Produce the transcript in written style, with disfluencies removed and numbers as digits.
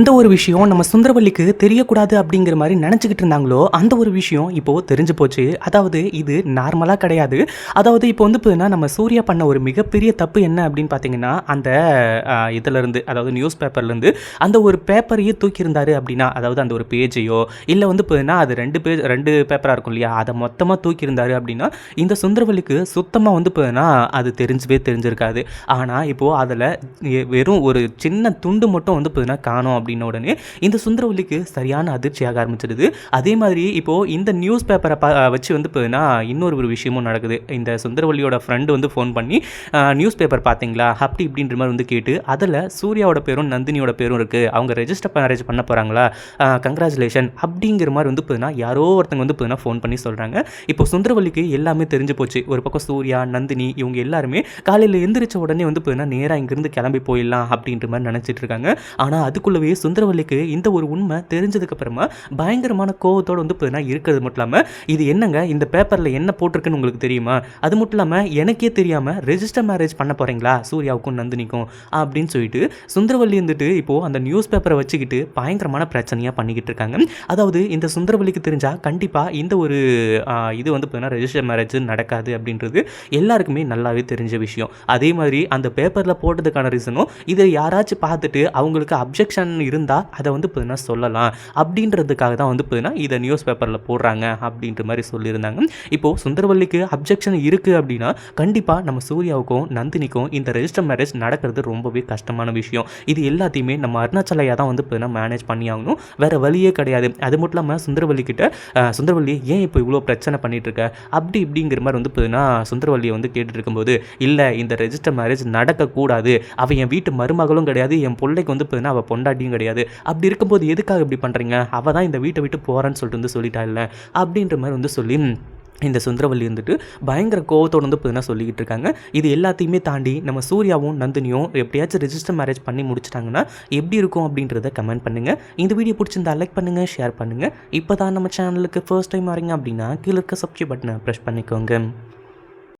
எந்த ஒரு விஷயம் நம்ம சுந்தரவல்லிக்கு தெரியக்கூடாது அப்படிங்கிற மாதிரி நினச்சிக்கிட்டு இருந்தாங்களோ அந்த ஒரு விஷயம் இப்போது தெரிஞ்சு போச்சு. அதாவது இது நார்மலாக கிடையாது. அதாவது இப்போ வந்து பார்த்தீங்கன்னா நம்ம சூர்யா பண்ண ஒரு மிகப்பெரிய தப்பு என்ன அப்படின்னு பார்த்தீங்கன்னா அந்த இதிலேருந்து அதாவது நியூஸ் பேப்பர்லேருந்து அந்த ஒரு பேப்பரையே தூக்கியிருந்தாரு அப்படின்னா, அதாவது அந்த ஒரு பேஜையோ இல்லை வந்து பார்த்தீங்கன்னா அது ரெண்டு பேப்பராக இருக்கும் இல்லையா, அதை மொத்தமாக தூக்கியிருந்தாரு அப்படின்னா இந்த சுந்தரவல்லிக்கு சுத்தமாக வந்து பார்த்தீங்கன்னா அது தெரிஞ்சிருக்காது. ஆனால் இப்போது அதில் வெறும் ஒரு சின்ன துண்டு மட்டும் வந்து பார்த்தீங்கன்னா காணோம் அப்படின்ன உடனே இந்த சுந்தரவல்லிக்கு சரியான அதிர்ச்சியாக ஆரம்பிச்சிடுது. அதே மாதிரி இப்போது இந்த நியூஸ் பேப்பரை வச்சு வந்து பார்த்தீங்கன்னா இன்னொரு ஒரு விஷயமும் நடக்குது. இந்த சுந்தரவல்லியோட ஃப்ரெண்டு வந்து ஃபோன் பண்ணி நியூஸ் பேப்பர் பார்த்தீங்களா அப்படி இப்படின்ற மாதிரி வந்து கேட்டு அதில் சூர்யாவோட பேரும் நந்தினியோட பேரும் இருக்குது, அவங்க ரெஜிஸ்டர் மேரேஜ் பண்ண போகிறாங்களா, கங்க்ராச்சுலேஷன் அப்படிங்கிற மாதிரி வந்து பார்த்தீங்கன்னா யாரோ ஒருத்தங்க வந்து பார்த்தீங்கன்னா ஃபோன் பண்ணி சொல்கிறாங்க. இப்போ சுந்தரவல்லிக்கு எல்லாமே தெரிஞ்சு போச்சு. ஒரு பக்கம் சூர்யா, நந்தினி இவங்க எல்லாருமே காலையில் எந்திரிச்ச உடனே வந்து பார்த்தீங்கன்னா நேராக இங்கேருந்து கிளம்பி போயிடலாம் அப்படின்ற மாதிரி நினச்சிட்டு இருக்காங்க. ஆனால் அதுக்குள்ளவே சுந்தரவல்லிக்கு இந்த ஒரு உண்மை தெரிஞ்சதுக்கு அப்புறமா பயங்கரமான கோவத்தோடு வந்து பார்த்தீங்கன்னா இருக்கிறது மட்டும் இல்லாமல், இது என்னங்க இந்த பேப்பரில் என்ன போட்டிருக்குன்னு உங்களுக்கு தெரியுமா, அது மட்டும் இல்லாமல் எனக்கே தெரியாமல் ரெஜிஸ்டர் மேரேஜ் பண்ண போகிறீங்களா சூர்யாவுக்கும் நந்தினிக்கும் அப்படின்னு சொல்லிட்டு சுந்தரவல்லி வந்துட்டு இப்போது அந்த நியூஸ் பேப்பரை வச்சுக்கிட்டு பயங்கரமான பிரச்சனையாக பண்ணிக்கிட்டு இருக்காங்க. அதாவது இந்த சுந்தரவல்லிக்கு தெரிஞ்சால் கண்டிப்பாக இந்த ஒரு இது வந்து பார்த்தீங்கன்னா ரெஜிஸ்டர் மேரேஜ் நடக்காது அப்படின்றது எல்லாருக்குமே நல்லாவே தெரிஞ்ச விஷயம். அதே மாதிரி அந்த பேப்பரில் போட்டதுக்கான ரீசனும் இதை யாராச்சும் பார்த்துட்டு அவங்களுக்கு அப்ஜெக்ஷன் இருந்தால் அதை வந்து பார்த்தீங்கன்னா சொல்லலாம் அப்படின்றதுக்காக தான் வந்து பார்த்தீங்கன்னா இதை நியூஸ் பேப்பரில் போடுறாங்க அப்படின்ற மாதிரி சொல்லியிருந்தாங்க. இப்போது சுந்தரவல்லிக்கு அப்ஜெக்ஷன் இருக்குது அப்படின்னா கண்டிப்பாக நம்ம சூர்யாவுக்கும் நந்தினிக்கும் இந்த ரெஜிஸ்டர் மேரேஜ் நடக்கிறது ரொம்பவே கஷ்டமான விஷயம். இது எல்லாத்தையுமே நம்ம அருணாச்சலையாக தான் வந்து பார்த்தீங்கன்னா மேனேஜ் பண்ணி ஆகணும், வேறு வழியே கிடையாது. அது மட்டும் இல்லாமல் சுந்தரவல்லி கிட்ட சுந்தரவல்லி ஏன் இப்போ இவ்வளோ பிரச்சனை பண்ணிட்டு இருக்க அப்படி இப்படிங்கிற மாதிரி வந்து பார்த்தீங்கன்னா சுந்தரவல்லியை வந்து கேட்டுட்டு இருக்கும்போது, இல்லை இந்த ரெஜிஸ்டர் மேரேஜ் நடக்கக்கூடாது, அவள் என் வீட்டு மருமகளும் கிடையாது, என் பிள்ளைக்கு வந்து பார்த்தீங்கன்னா அவள் பொண்டாட்டியும் கிடையாது, அப்படி இருக்கும்போது எதுக்காக இப்படி பண்ணுறீங்க, அவள் தான் இந்த வீட்டை விட்டு போகிறான்னு சொல்லிட்டு வந்து சொல்லிட்டா இல்லை அப்படின்ற மாதிரி வந்து சொல்லி இந்த சுந்தரவல்லி வந்துட்டு பயங்கர கோவத்தோடு வந்து பார்த்தீங்கன்னா சொல்லிக்கிட்டு இருக்காங்க. இது எல்லாத்தையுமே தாண்டி நம்ம சூர்யாவும் நந்தினியும் எப்படியாச்சும் ரெஜிஸ்டர் மேரேஜ் பண்ணி முடிச்சிட்டாங்கன்னா எப்படி இருக்கும் அப்படின்றத கமெண்ட் பண்ணுங்கள். இந்த வீடியோ பிடிச்சிருந்தா லைக் பண்ணுங்கள், ஷேர் பண்ணுங்கள். இப்போ தான் நம்ம சேனலுக்கு ஃபர்ஸ்ட் டைம் வரீங்க அப்படின்னா கீழே இருக்க சப்ஸ்கிரைப் பட்டனை ப்ரெஸ் பண்ணிக்கோங்க.